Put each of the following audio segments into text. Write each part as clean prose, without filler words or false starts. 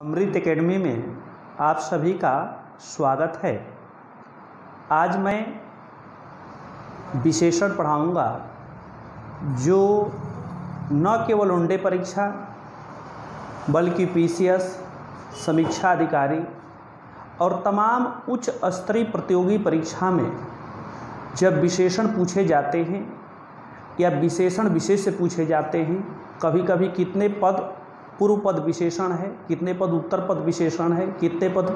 अमृत academy में आप सभी का स्वागत है। आज मैं विशेषण पढ़ाऊंगा जो न केवल वनडे परीक्षा बल्कि पीसीएस, समीक्षा अधिकारी और तमाम उच्च स्तरीय प्रतियोगी परीक्षा में जब विशेषण पूछे जाते हैं या विशेषण विशेष से पूछे जाते हैं, कभी कभी कितने पद पूर्व पद विशेषण है, कितने पद उत्तर पद विशेषण है, कितने पद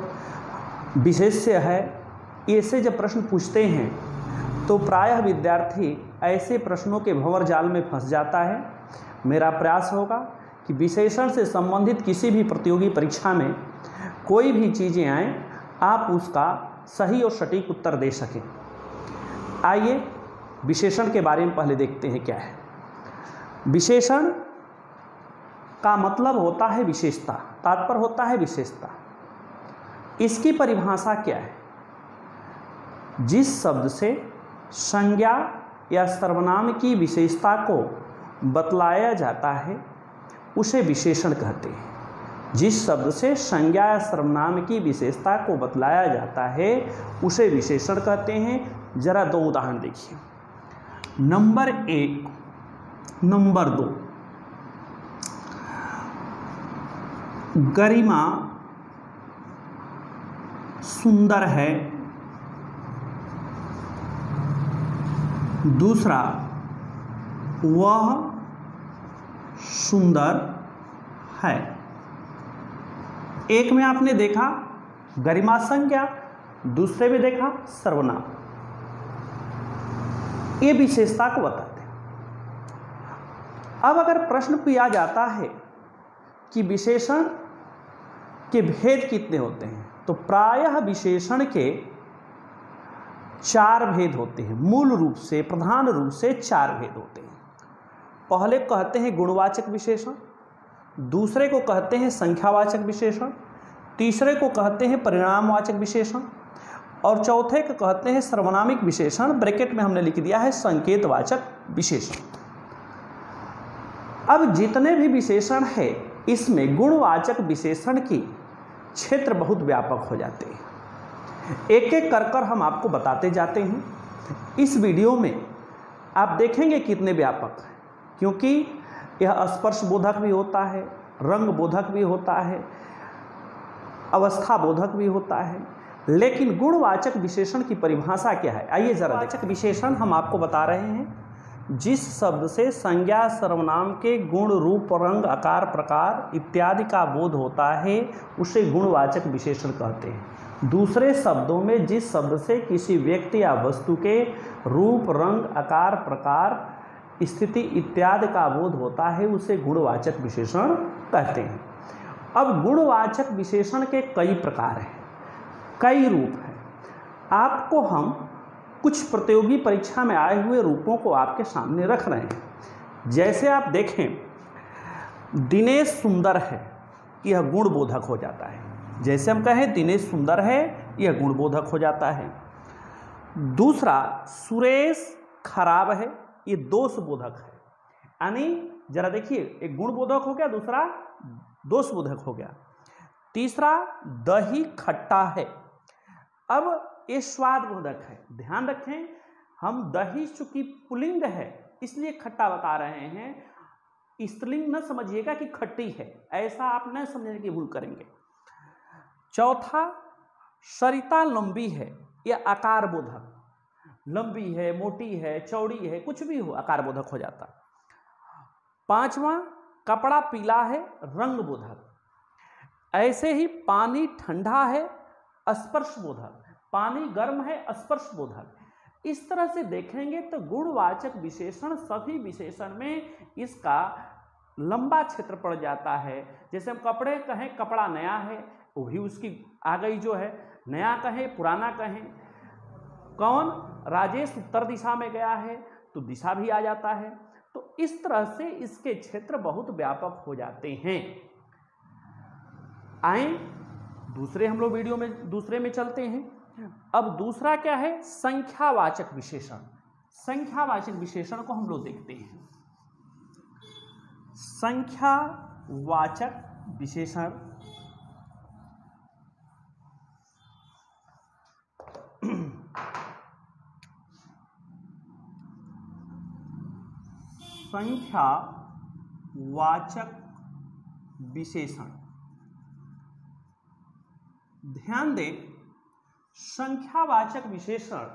विशेष्य है, ऐसे जब प्रश्न पूछते हैं तो प्रायः विद्यार्थी ऐसे प्रश्नों के भंवर जाल में फंस जाता है। मेरा प्रयास होगा कि विशेषण से संबंधित किसी भी प्रतियोगी परीक्षा में कोई भी चीज़ें आएँ, आप उसका सही और सटीक उत्तर दे सकें। आइए विशेषण के बारे में पहले देखते हैं क्या है। विशेषण का मतलब होता है विशेषता, तात्पर्य होता है विशेषता। इसकी परिभाषा क्या है? जिस शब्द से संज्ञा या सर्वनाम की विशेषता को बतलाया जाता है उसे विशेषण कहते हैं। जिस शब्द से संज्ञा या सर्वनाम की विशेषता को बतलाया जाता है उसे विशेषण कहते हैं। जरा दो उदाहरण देखिए। नंबर 1, नंबर 2, गरिमा सुंदर है। दूसरा, वह सुंदर है। एक में आपने देखा गरिमा संज्ञा, दूसरे में देखा सर्वनाम। ये विशेषता को बताते हैं। अब अगर प्रश्न किया जाता है कि विशेषण के भेद कितने होते हैं, तो प्रायः विशेषण के 4 भेद होते हैं। मूल रूप से, प्रधान रूप से 4 भेद होते हैं। पहले कहते हैं गुणवाचक विशेषण, दूसरे को कहते हैं संख्यावाचक विशेषण, तीसरे को कहते हैं परिणामवाचक विशेषण और चौथे को कहते हैं सर्वनामिक विशेषण। ब्रैकेट में हमने लिख दिया है संकेतवाचक विशेषण। अब जितने भी विशेषण है इसमें गुणवाचक विशेषण की क्षेत्र बहुत व्यापक हो जाते हैं। एक एक कर हम आपको बताते जाते हैं। इस वीडियो में आप देखेंगे कितने व्यापक हैं, क्योंकि यह स्पर्श बोधक भी होता है, रंग बोधक भी होता है, अवस्था बोधक भी होता है। लेकिन गुणवाचक विशेषण की परिभाषा क्या है, आइए जरा। गुणवाचक विशेषण हम आपको बता रहे हैं जिस शब्द से संज्ञा सर्वनाम के गुण, रूप, रंग, आकार, प्रकार इत्यादि का बोध होता है उसे गुणवाचक विशेषण कहते हैं। दूसरे शब्दों में जिस शब्द से किसी व्यक्ति या वस्तु के रूप, रंग, आकार, प्रकार, स्थिति इत्यादि का बोध होता है उसे गुणवाचक विशेषण कहते हैं। अब गुणवाचक विशेषण के कई प्रकार हैं, कई रूप हैं। आपको हम कुछ प्रतियोगी परीक्षा में आए हुए रूपों को आपके सामने रख रहे हैं। जैसे आप देखें, दिनेश सुंदर है, यह गुणबोधक हो जाता है। जैसे हम कहें दिनेश सुंदर है, यह गुणबोधक हो जाता है। दूसरा, सुरेश खराब है, ये दोषबोधक है। यानी जरा देखिए, एक गुणबोधक हो गया, दूसरा दोषबोधक हो गया। तीसरा, दही खट्टा है। अब ये स्वाद बोधक है। ध्यान रखें, हम दही चूंकि पुल्लिंग है इसलिए खट्टा बता रहे हैं, स्त्रीलिंग न समझिएगा कि खट्टी है, ऐसा आप न समझने की भूल करेंगे। चौथा, सरिता लंबी है, यह आकार बोधक, लंबी है, मोटी है, चौड़ी है, कुछ भी हो आकार बोधक हो जाता। पांचवा, कपड़ा पीला है, रंग बोधक। ऐसे ही पानी ठंडा है, स्पर्श बोधक। पानी गर्म है, स्पर्श बोधक। इस तरह से देखेंगे तो गुणवाचक विशेषण सभी विशेषण में इसका लंबा क्षेत्र पड़ जाता है। जैसे हम कपड़े कहें, कपड़ा नया है, वो भी उसकी आ गई जो है। नया कहें, पुराना कहें। कौन? राजेश उत्तर दिशा में गया है तो दिशा भी आ जाता है। तो इस तरह से इसके क्षेत्र बहुत व्यापक हो जाते हैं। आए दूसरे हम लोग वीडियो में दूसरे में चलते हैं। अब दूसरा क्या है? संख्यावाचक विशेषण। संख्यावाचक विशेषण को हम लोग देखते हैं। संख्यावाचक विशेषण संख्यावाचक विशेषण। ध्यान दें, संख्यावाचक विशेषण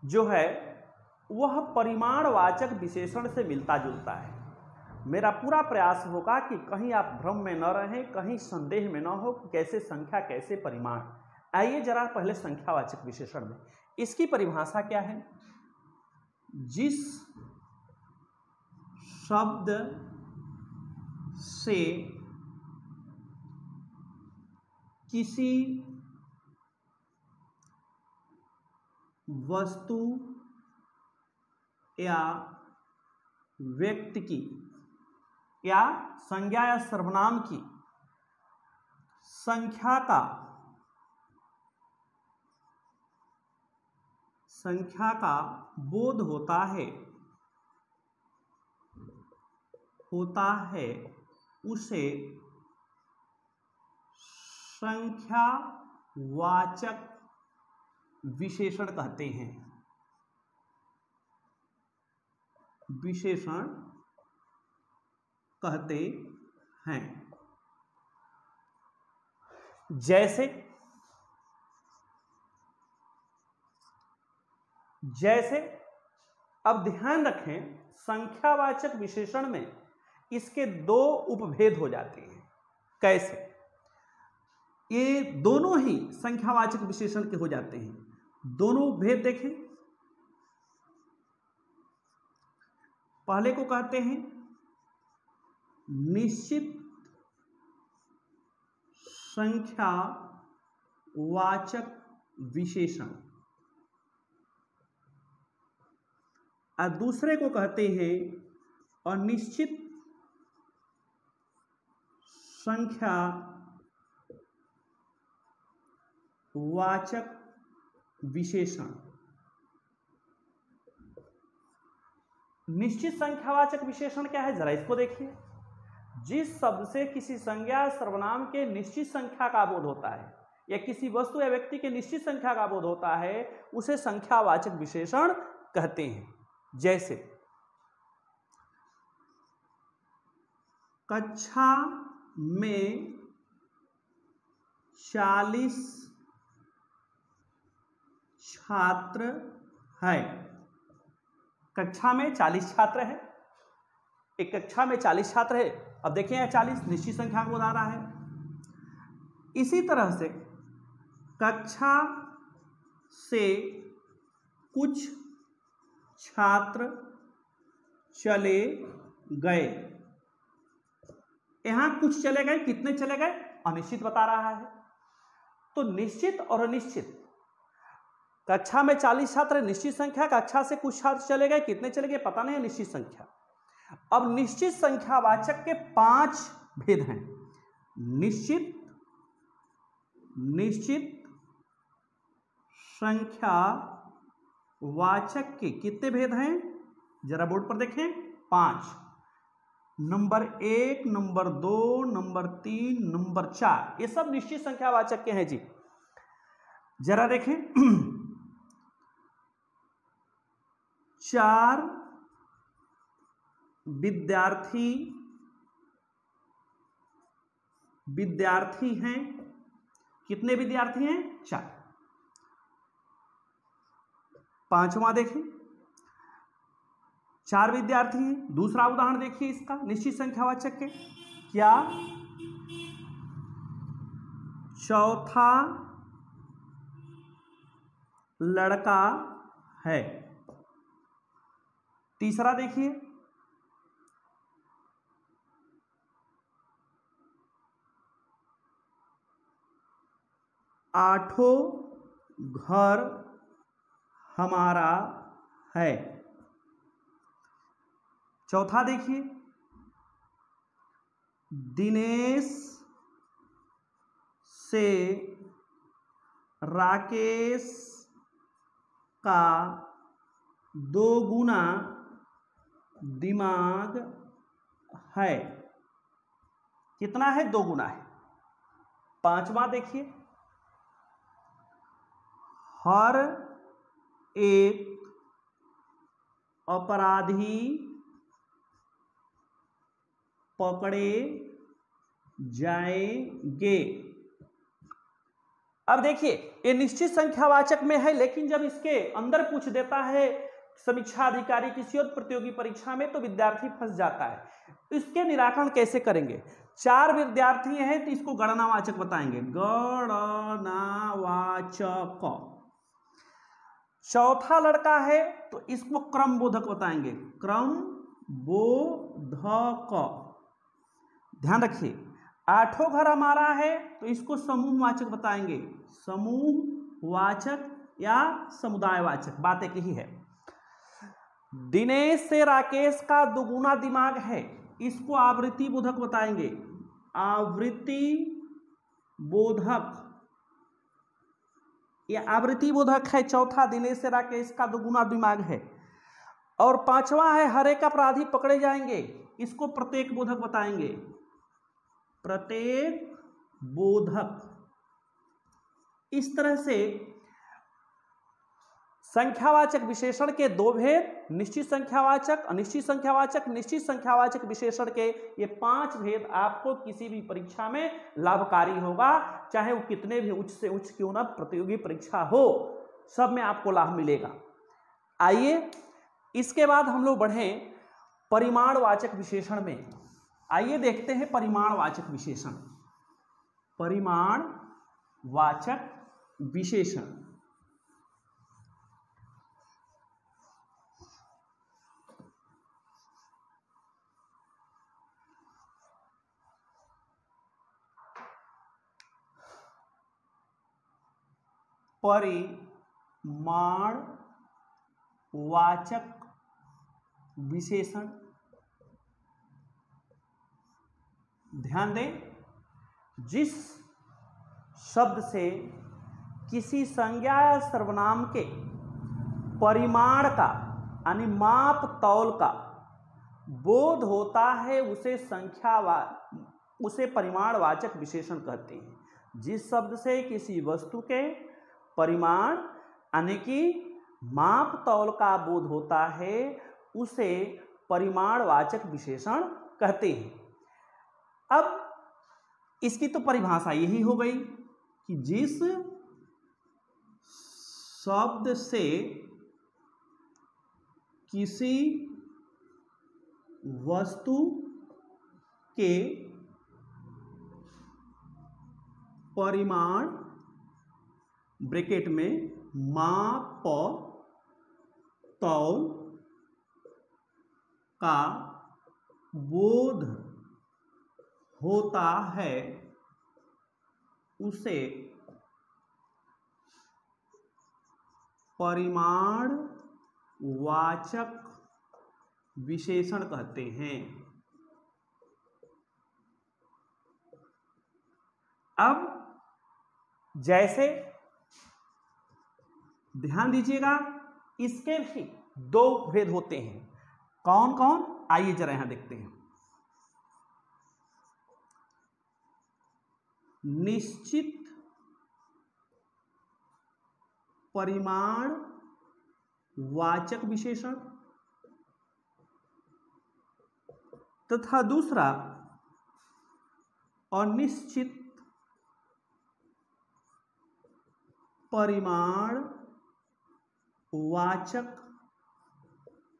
जो है वह परिमाणवाचक विशेषण से मिलता जुलता है। मेरा पूरा प्रयास होगा कि कहीं आप भ्रम में न रहें, कहीं संदेह में न हो कि कैसे संख्या कैसे परिमाण। आइए जरा पहले संख्यावाचक विशेषण में इसकी परिभाषा क्या है। जिस शब्द से किसी वस्तु या व्यक्ति की या संज्ञा या सर्वनाम की संख्या का बोध होता है उसे संख्यावाचक विशेषण कहते हैं। जैसे अब ध्यान रखें, संख्यावाचक विशेषण में इसके दो उपभेद हो जाते हैं। कैसे? ये दोनों ही संख्यावाचक विशेषण के हो जाते हैं। दोनों उपभेद देखें। पहले को कहते हैं निश्चित संख्यावाचक विशेषण और दूसरे को कहते हैं अनिश्चित संख्यावाचक विशेषण। निश्चित संख्यावाचक विशेषण क्या है, जरा इसको देखिए। जिस शब्द से किसी संज्ञा सर्वनाम के निश्चित संख्या का बोध होता है या किसी वस्तु या व्यक्ति के निश्चित संख्या का बोध होता है उसे संख्यावाचक विशेषण कहते हैं। जैसे कक्षा में 40 छात्र है। कक्षा में 40 छात्र है। एक कक्षा में 40 छात्र है। अब देखिए यह 40 निश्चित संख्या को बता रहा है। इसी तरह से कक्षा से कुछ छात्र चले गए। यहां कुछ चले गए, कितने चले गए अनिश्चित बता रहा है। तो निश्चित और अनिश्चित, कक्षा में 40 छात्र निश्चित संख्या, कक्षा से कुछ छात्र चले गए, कितने चले गए पता नहीं, निश्चित संख्या। अब निश्चित संख्यावाचक के 5 भेद हैं। निश्चित संख्यावाचक के कितने भेद हैं, जरा बोर्ड पर देखें, 5। नंबर 1, नंबर 2, नंबर 3, नंबर 4, ये सब निश्चित संख्यावाचक के हैं जी। जरा देखें 4 विद्यार्थी हैं। कितने विद्यार्थी हैं, 4। 5वां देखें, 4 विद्यार्थी हैं। दूसरा उदाहरण देखिए इसका निश्चित संख्यावाचक के, क्या चौथा लड़का है। तीसरा देखिए, आठों घर हमारा है। चौथा देखिए, दिनेश से राकेश का 2 गुना दिमाग है। कितना है, 2 गुना है। 5वां देखिए, हर एक अपराधी पकड़े जाएंगे। अब देखिए ये निश्चित संख्यावाचक में है, लेकिन जब इसके अंदर पूछ देता है समीक्षा अधिकारी किसी और प्रतियोगी परीक्षा में तो विद्यार्थी फंस जाता है। इसके निराकरण कैसे करेंगे? 4 विद्यार्थी हैं तो इसको गणनावाचक बताएंगे, गणनावाचक। चौथा लड़का है तो इसको क्रमबोधक बताएंगे, क्रमबोधक। ध्यान रखिए 8वां घर हमारा है तो इसको समूहवाचक बताएंगे, समूहवाचक या समुदायवाचक, बात एक ही है। दिनेश से राकेश का दुगुना दिमाग है, इसको आवृत्ति बोधक बताएंगे, आवृत्ति बोधक, यह आवृत्ति बोधक है। चौथा दिनेश से राकेश का दुगुना दिमाग है। और 5वां है हर एक अपराधी पकड़े जाएंगे, इसको प्रत्येक बोधक बताएंगे, प्रत्येक बोधक। इस तरह से संख्यावाचक विशेषण के 2 भेद, निश्चित संख्यावाचक, अनिश्चित संख्यावाचक, निश्चित संख्यावाचक विशेषण के ये 5 भेद आपको किसी भी परीक्षा में लाभकारी होगा, चाहे वो कितने भी उच्च से उच्च क्यों ना प्रतियोगी परीक्षा हो, सब में आपको लाभ मिलेगा। आइए इसके बाद हम लोग बढ़ें परिमाणवाचक विशेषण में। आइए देखते हैं परिमाणवाचक विशेषण। परिमाणवाचक विशेषण परिमाणवाचक विशेषण, ध्यान दें, जिस शब्द से किसी संज्ञा या सर्वनाम के परिमाण का यानी माप तौल का बोध होता है उसे परिमाणवाचक विशेषण कहते हैं। जिस शब्द से किसी वस्तु के परिमाण यानी कि माप तौल का बोध होता है उसे परिमाणवाचक विशेषण कहते हैं। अब इसकी तो परिभाषा यही हो गई कि जिस शब्द से किसी वस्तु के परिमाण ब्रैकेट में माप तौल का बोध होता है उसे परिमाणवाचक विशेषण कहते हैं। अब जैसे ध्यान दीजिएगा इसके भी 2 भेद होते हैं। कौन कौन, आइए जरा यहां देखते हैं। निश्चित परिमाणवाचक विशेषण तथा दूसरा अनिश्चित परिमाणवाचक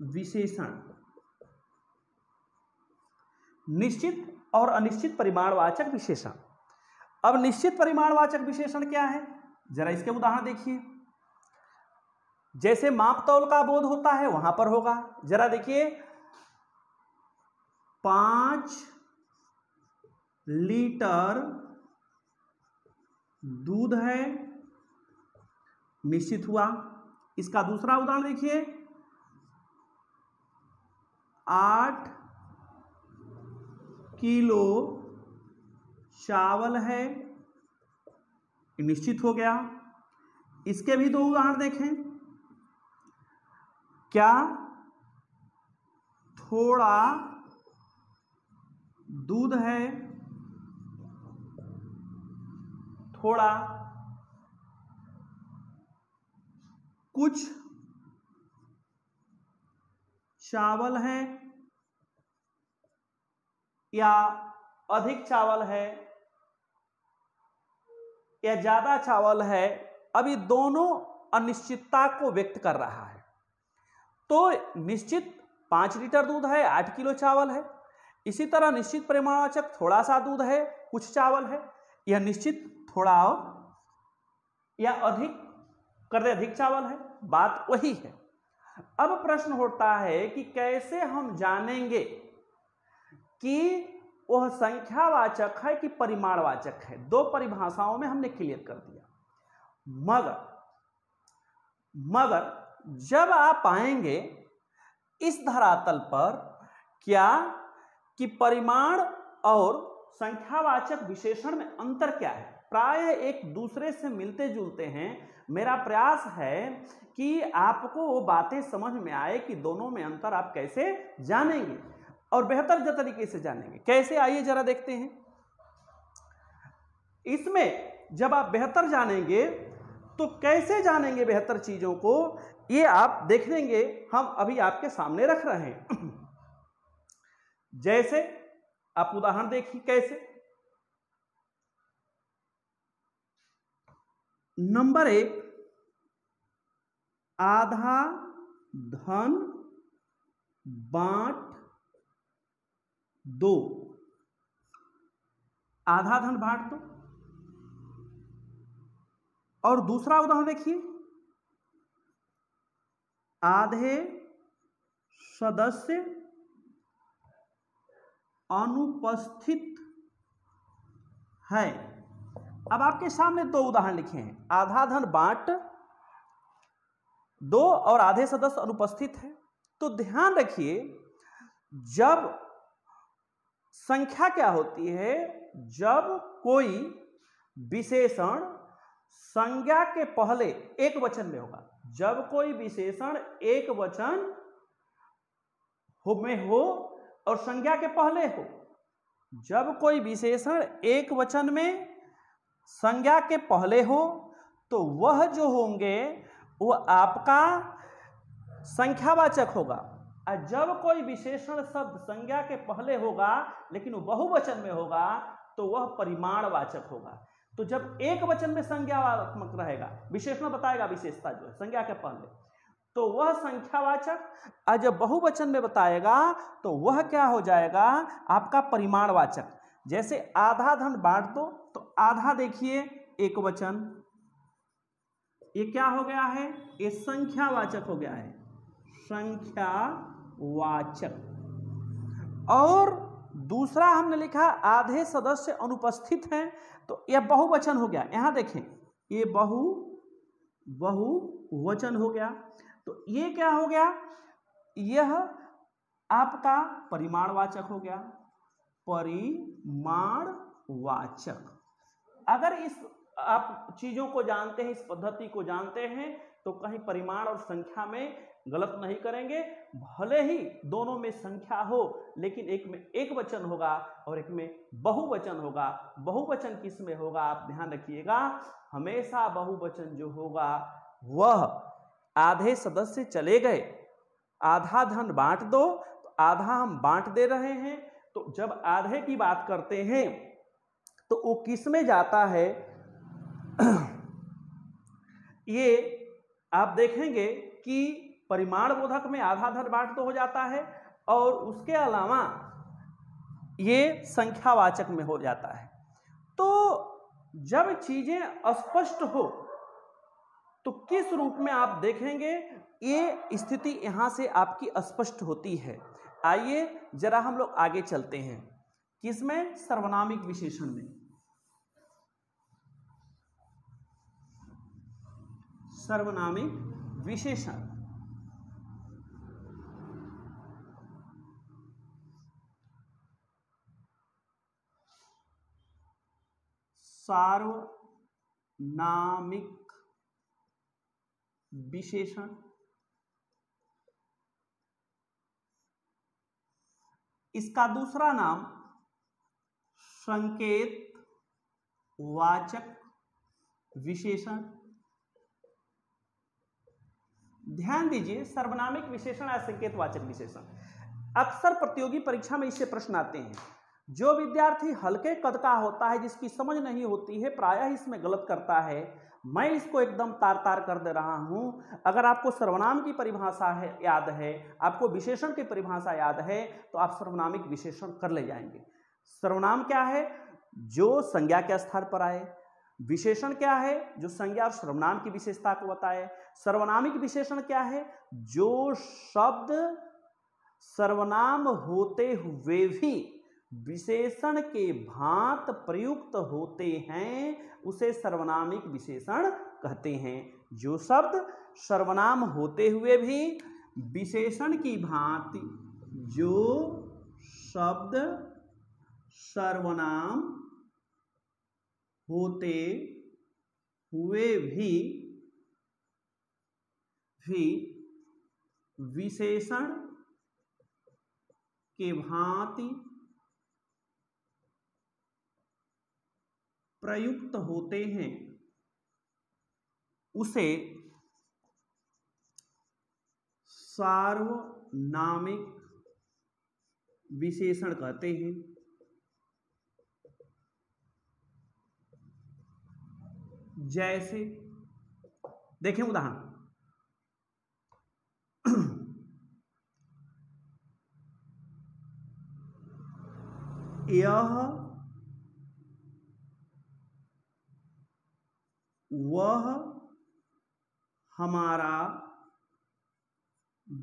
विशेषण। निश्चित और अनिश्चित परिमाणवाचक विशेषण। अब निश्चित परिमाणवाचक विशेषण क्या है, जरा इसके उदाहरण देखिए। जैसे माप तौल का बोध होता है वहां पर होगा, जरा देखिए 5 लीटर दूध है, निश्चित हुआ। इसका दूसरा उदाहरण देखिए 8 किलो चावल है, निश्चित हो गया। इसके भी 2 उदाहरण देखें, क्या थोड़ा दूध है, थोड़ा, कुछ चावल है, या अधिक चावल है या ज्यादा चावल है, अभी दोनों अनिश्चितता को व्यक्त कर रहा है। तो निश्चित 5 लीटर दूध है, 8 किलो चावल है। इसी तरह निश्चित परिमाणवाचक थोड़ा सा दूध है, कुछ चावल है। यह निश्चित थोड़ा और या अधिक कर दे, अधिक चावल है, बात वही है। अब प्रश्न होता है कि कैसे हम जानेंगे कि वह संख्यावाचक है कि परिमाणवाचक है। दो परिभाषाओं में हमने क्लियर कर दिया। मगर जब आप आएंगे इस धरातल पर क्या कि परिमाण और संख्यावाचक विशेषण में अंतर क्या है, प्राय एक दूसरे से मिलते जुलते हैं। मेरा प्रयास है कि आपको वो बातें समझ में आए कि दोनों में अंतर आप कैसे जानेंगे और बेहतर तरीके से जानेंगे। कैसे, आइए जरा देखते हैं। इसमें जब आप बेहतर जानेंगे तो कैसे जानेंगे बेहतर चीजों को, ये आप देख लेंगे। हम अभी आपके सामने रख रहे हैं। जैसे आप उदाहरण देखिए कैसे। नंबर 1, आधा धन बांट 2। आधा धन बांट 2। और दूसरा उदाहरण देखिए, आधे सदस्य अनुपस्थित है। अब आपके सामने 2 उदाहरण लिखे हैं, आधा धन बांट 2 और आधे सदस्य अनुपस्थित है। तो ध्यान रखिए, जब संख्या क्या होती है, जब कोई विशेषण संज्ञा के पहले एक वचन में होगा, जब कोई विशेषण एक वचन में हो और संज्ञा के पहले हो, जब कोई विशेषण एक वचन में संज्ञा के पहले हो तो वह जो होंगे वह आपका संख्यावाचक होगा। और जब कोई विशेषण शब्द संज्ञा के पहले होगा लेकिन वो बहुवचन में होगा तो वह परिमाणवाचक होगा। तो जब एक वचन में संज्ञावात्मक रहेगा, विशेषण बताएगा विशेषता जो है संज्ञा के पहले, तो वह संख्यावाचक। और जब बहुवचन में बताएगा तो वह क्या हो जाएगा, आपका परिमाणवाचक। जैसे आधा धन बांट दो, तो आधा देखिए एक वचन, ये क्या हो गया है, ये संख्यावाचक हो गया है, संख्यावाचक। और दूसरा हमने लिखा आधे सदस्य अनुपस्थित हैं, तो यह बहुवचन हो गया। यहां देखें, ये बहुवचन हो गया। तो ये क्या हो गया, यह आपका परिमाणवाचक हो गया, परिमाणवाचक। अगर इस आप चीजों को जानते हैं, इस पद्धति को जानते हैं, तो कहीं परिमाण और संख्या में गलत नहीं करेंगे। भले ही दोनों में संख्या हो लेकिन एक में एक वचन होगा और एक में बहुवचन होगा। बहुवचन किस में होगा, आप ध्यान रखिएगा, हमेशा बहुवचन जो होगा वह आधे सदस्य चले गए, आधा धन बांट दो, तो आधा हम बांट दे रहे हैं। तो जब आधे की बात करते हैं तो वो किस में जाता है, ये आप देखेंगे कि परिमाण बोधक में आधा धन बांट दो हो जाता है और उसके अलावा ये संख्यावाचक में हो जाता है। तो जब चीजें स्पष्ट हो तो किस रूप में आप देखेंगे, ये स्थिति यहां से आपकी स्पष्ट होती है। आइए जरा हम लोग आगे चलते हैं, किसमें, सर्वनामिक विशेषण में। सर्वनामिक विशेषण, सार्वनामिक विशेषण, इसका दूसरा नाम संकेत वाचक विशेषण। ध्यान दीजिए, सर्वनामिक विशेषण या संकेतवाचक विशेषण, अक्सर प्रतियोगी परीक्षा में इससे प्रश्न आते हैं। जो विद्यार्थी हल्के कद का होता है, जिसकी समझ नहीं होती है, प्रायः इसमें गलत करता है। मैं इसको एकदम तार तार कर दे रहा हूं। अगर आपको सर्वनाम की परिभाषा है याद है, आपको विशेषण की परिभाषा याद है, तो आप सर्वनामिक विशेषण कर ले जाएंगे। सर्वनाम क्या है? जो संज्ञा के स्थान पर आए। विशेषण क्या है? जो संज्ञा और सर्वनाम की विशेषता को बताए। सर्वनामिक विशेषण क्या है? जो शब्द सर्वनाम होते हुए भी विशेषण के भांत प्रयुक्त होते हैं, उसे सर्वनामिक विशेषण कहते हैं। जो शब्द सर्वनाम होते हुए भी विशेषण की भांति, जो शब्द सर्वनाम होते हुए भी विशेषण के भांति प्रयुक्त होते हैं, उसे सार्वनामिक विशेषण कहते हैं। जैसे देखें उदाहरण, यह वह हमारा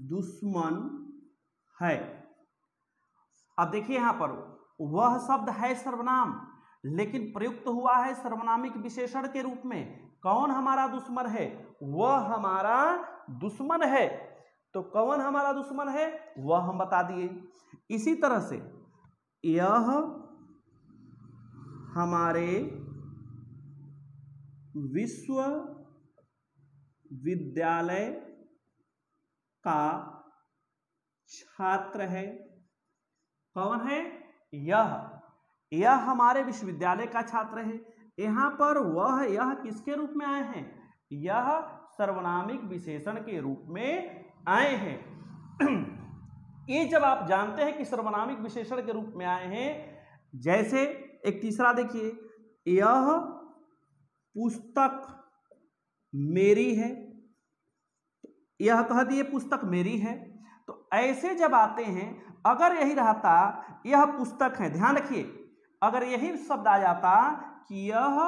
दुश्मन है। अब देखिए यहां पर वह शब्द है सर्वनाम, लेकिन प्रयुक्त हुआ है सर्वनामिक विशेषण के रूप में। कौन हमारा दुश्मन है? वह हमारा दुश्मन है। तो कौन हमारा दुश्मन है वह हम बता दिए। इसी तरह से यह हमारे विश्वविद्यालय का छात्र है। कौन है? यह हमारे विश्वविद्यालय का छात्र है। यहां पर वह यह किसके रूप में आए हैं? यह सर्वनामिक विशेषण के रूप में आए हैं। ये जब आप जानते हैं कि सर्वनामिक विशेषण के रूप में आए हैं, जैसे एक तीसरा देखिए, यह पुस्तक मेरी है। यह कह दिए पुस्तक मेरी है। तो ऐसे जब आते हैं, अगर यही रहता यह पुस्तक है, ध्यान रखिए, अगर यही शब्द आ जाता कि यह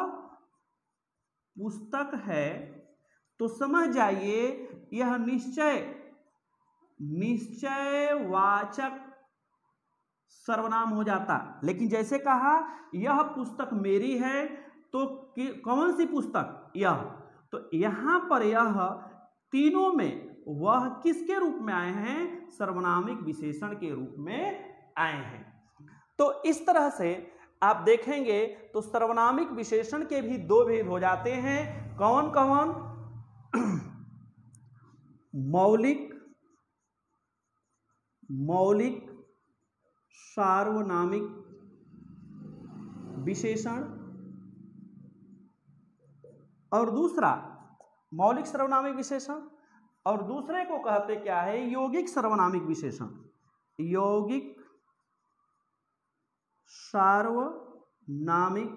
पुस्तक है, तो समझ जाइए यह निश्चयवाचक सर्वनाम हो जाता। लेकिन जैसे कहा यह पुस्तक मेरी है, तो कौन सी पुस्तक? यह। तो यहां पर यह तीनों में वह किसके रूप में आए हैं? सर्वनामिक विशेषण के रूप में आए हैं। तो इस तरह से आप देखेंगे तो सर्वनामिक विशेषण के भी दो भेद हो जाते हैं। कौन कौन? मौलिक सार्वनामिक विशेषण, और दूसरा मौलिक सर्वनामिक विशेषण, और दूसरे को कहते क्या है? यौगिक सर्वनामिक विशेषण। यौगिक सार्वनामिक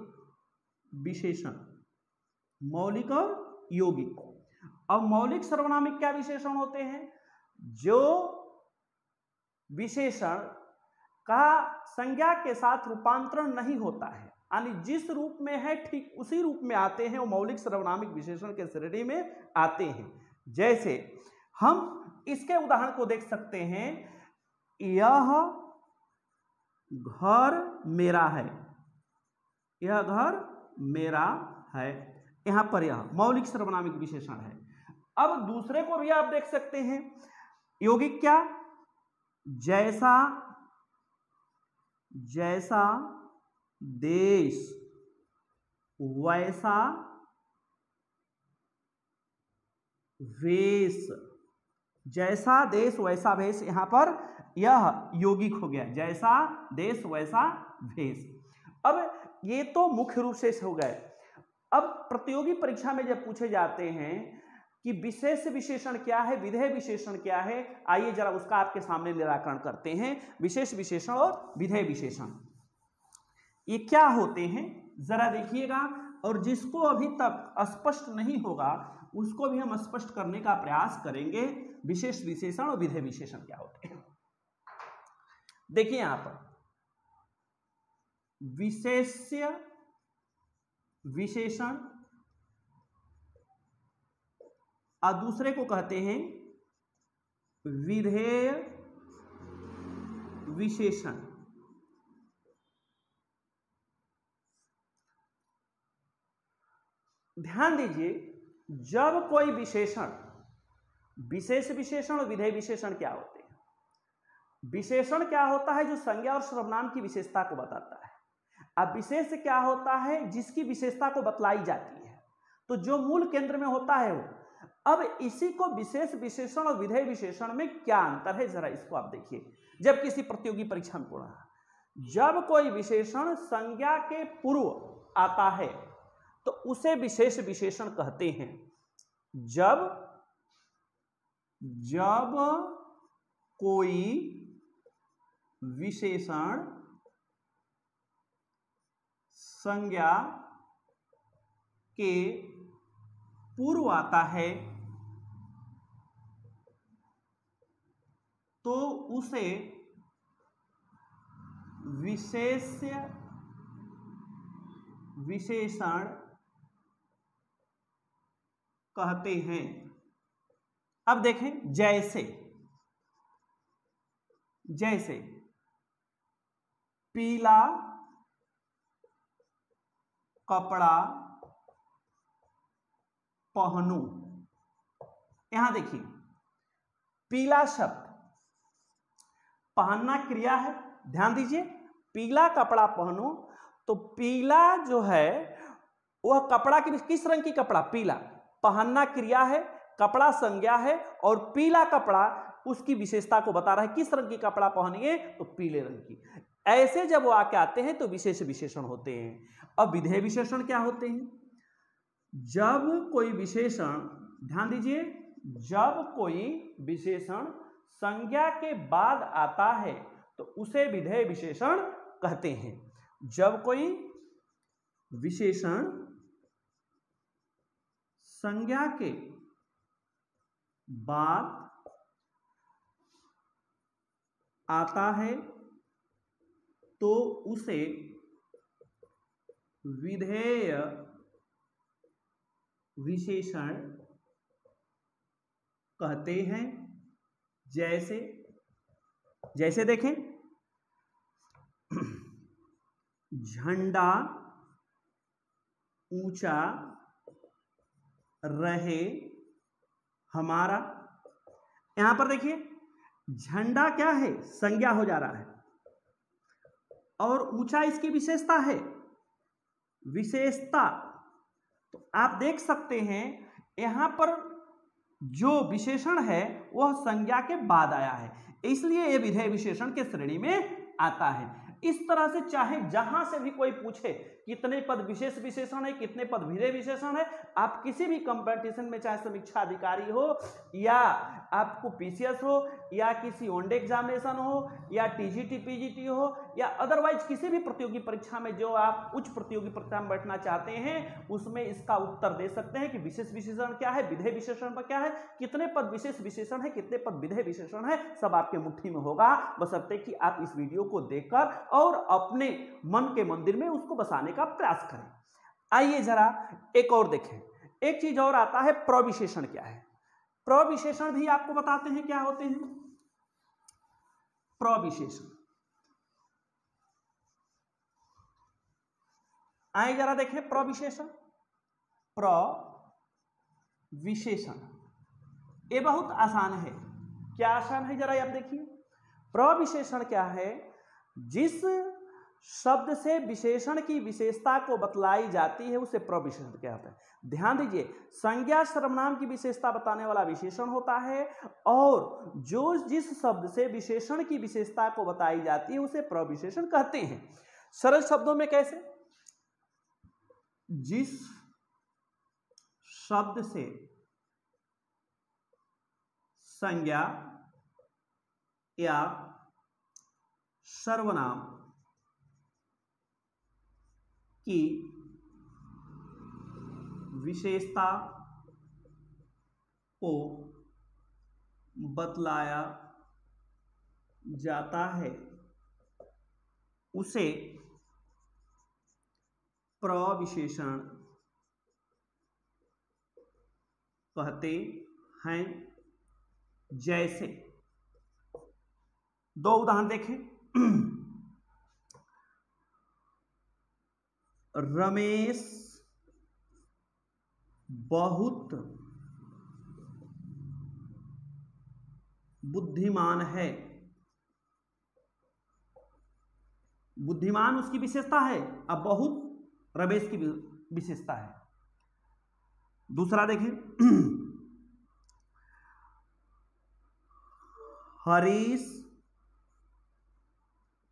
विशेषण, मौलिक और यौगिक। अब मौलिक सर्वनामिक क्या विशेषण होते हैं? जो विशेषण का संज्ञा के साथ रूपांतरण नहीं होता है, यानी जिस रूप में है ठीक उसी रूप में आते हैं, वो मौलिक सर्वनामिक विशेषण के श्रेणी में आते हैं। जैसे हम इसके उदाहरण को देख सकते हैं, यह घर मेरा है। यह घर मेरा है, यहां पर यह मौलिक सर्वनामिक विशेषण है। अब दूसरे को भी आप देख सकते हैं, यौगिक क्या? जैसा देश वैसा वेश। जैसा देश वैसा वेश, यहां पर यह यौगिक हो गया। जैसा देश वैसा वेश। अब ये तो मुख्य रूप से हो गए। अब प्रतियोगी परीक्षा में जब पूछे जाते हैं कि विशेष विशेषण क्या है, विधेय विशेषण क्या है, आइए जरा उसका आपके सामने निराकरण करते हैं। विशेष विशेषण और विधेय विशेषण। ये क्या होते हैं जरा देखिएगा, और जिसको अभी तक स्पष्ट नहीं होगा उसको भी हम स्पष्ट करने का प्रयास करेंगे। विशेष विशेषण और विधेय विशेषण क्या होते हैं। देखिए यहां पर विशेष्य विशेषण और दूसरे को कहते हैं विधेय विशेषण। ध्यान दीजिए, जब कोई विशेषण, विशेष विशेषण और विधेय विशेषण क्या होते हैं। विशेषण क्या होता है, जो संज्ञा और सर्वनाम की विशेषता को बताता है। अब विशेष क्या होता है, जिसकी विशेषता को बतलाई जाती है, तो जो मूल केंद्र में होता है वो। अब इसी को विशेष विशेषण और विधेय विशेषण में क्या अंतर है, जरा इसको आप देखिए। जब किसी प्रतियोगी परीक्षा में पढ़ा, जब कोई विशेषण संज्ञा के पूर्व आता है तो उसे विशेष विशेषण कहते हैं। जब कोई विशेषण संज्ञा के पूर्व आता है तो उसे विशेष विशेषण कहते हैं। अब देखें, जैसे पीला कपड़ा पहनूं। यहां देखिए, पीला शब्द पहनना क्रिया है। ध्यान दीजिए, पीला कपड़ा पहनूं, तो पीला जो है वह कपड़ा किस रंग की कपड़ा, पीला। पहनना क्रिया है, कपड़ा संज्ञा है, और पीला कपड़ा उसकी विशेषता को बता रहा है। किस रंग की कपड़ा पहनिए, तो पीले रंग की। ऐसे जब वो आके आते हैं तो विशेष विशेषण होते हैं। अब विधेय विशेषण क्या होते हैं, जब कोई विशेषण, ध्यान दीजिए, जब कोई विशेषण संज्ञा के बाद आता है तो उसे विधेय विशेषण कहते हैं। जब कोई विशेषण संज्ञा के बाद आता है तो उसे विधेय विशेषण कहते हैं। जैसे देखें, झंडा ऊंचा रहे हमारा। यहां पर देखिए, झंडा क्या है, संज्ञा हो जा रहा है, और ऊंचा इसकी विशेषता है, विशेषता। तो आप देख सकते हैं यहां पर जो विशेषण है वह संज्ञा के बाद आया है, इसलिए यह विधेय विशेषण के श्रेणी में आता है। इस तरह से चाहे जहां से भी कोई पूछे कितने पद विशेष विशेषण है, कितने पद विधेय विशेषण है, आप किसी भी कंपटीशन में, चाहे समीक्षा अधिकारी हो या आपको पीसीएस हो या किसी ओनडे एग्जामिनेशन हो या टीजीटी पीजीटी हो या अदरवाइज किसी भी प्रतियोगी परीक्षा में जो आप उच्च प्रतियोगी परीक्षा में बैठना चाहते हैं, उसमें इसका उत्तर दे सकते हैं कि विशेष विशेषण क्या है, विधेय विशेषण पर क्या है, कितने पद विशेष विशेषण है, कितने पद विधेय विशेषण है, सब आपके मुट्ठी में होगा, बशर्ते कि आप इस वीडियो को देखकर और अपने मन के मंदिर में उसको बसाने का प्रयास करें। आइए जरा एक और देखें, एक चीज और आता है, प्रविशेषण क्या है। प्रविशेषण भी आपको बताते हैं क्या होते हैं। प्रविशेषण, आइए जरा देखें प्रविशेषण। प्रविशेषण ये बहुत आसान है। क्या आसान है, जरा आप देखिए। प्रविशेषण क्या है, जिस शब्द से विशेषण की विशेषता को बतलाई जाती है उसे प्रविशेषण कहते हैं। ध्यान दीजिए, संज्ञा सर्वनाम की विशेषता बताने वाला विशेषण होता है, और जो जिस शब्द से विशेषण की विशेषता को बताई जाती है उसे प्रविशेषण कहते हैं। सरल शब्दों में कैसे, जिस शब्द से संज्ञा या सर्वनाम की विशेषता को बतलाया जाता है उसे प्रविशेषण कहते हैं। जैसे दो उदाहरण देखें। रमेश बहुत बुद्धिमान है। बुद्धिमान उसकी विशेषता है, अब बहुत रमेश की विशेषता है। दूसरा देखें, हरीश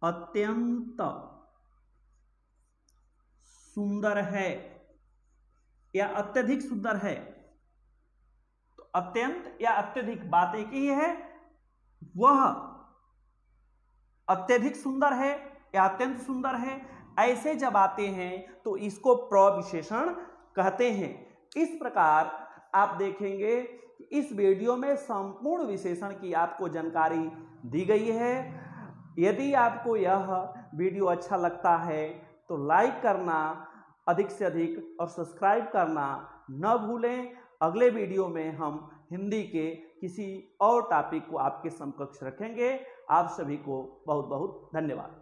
अत्यंत सुंदर है या अत्यधिक सुंदर है। तो अत्यंत या अत्यधिक बात एक ही है। वह अत्यधिक सुंदर है या अत्यंत सुंदर है, ऐसे जब आते हैं तो इसको प्रविशेषण कहते हैं। इस प्रकार आप देखेंगे कि इस वीडियो में संपूर्ण विशेषण की आपको जानकारी दी गई है। यदि आपको यह वीडियो अच्छा लगता है तो लाइक करना अधिक से अधिक और सब्सक्राइब करना न भूलें। अगले वीडियो में हम हिंदी के किसी और टॉपिक को आपके समकक्ष रखेंगे। आप सभी को बहुत बहुत धन्यवाद।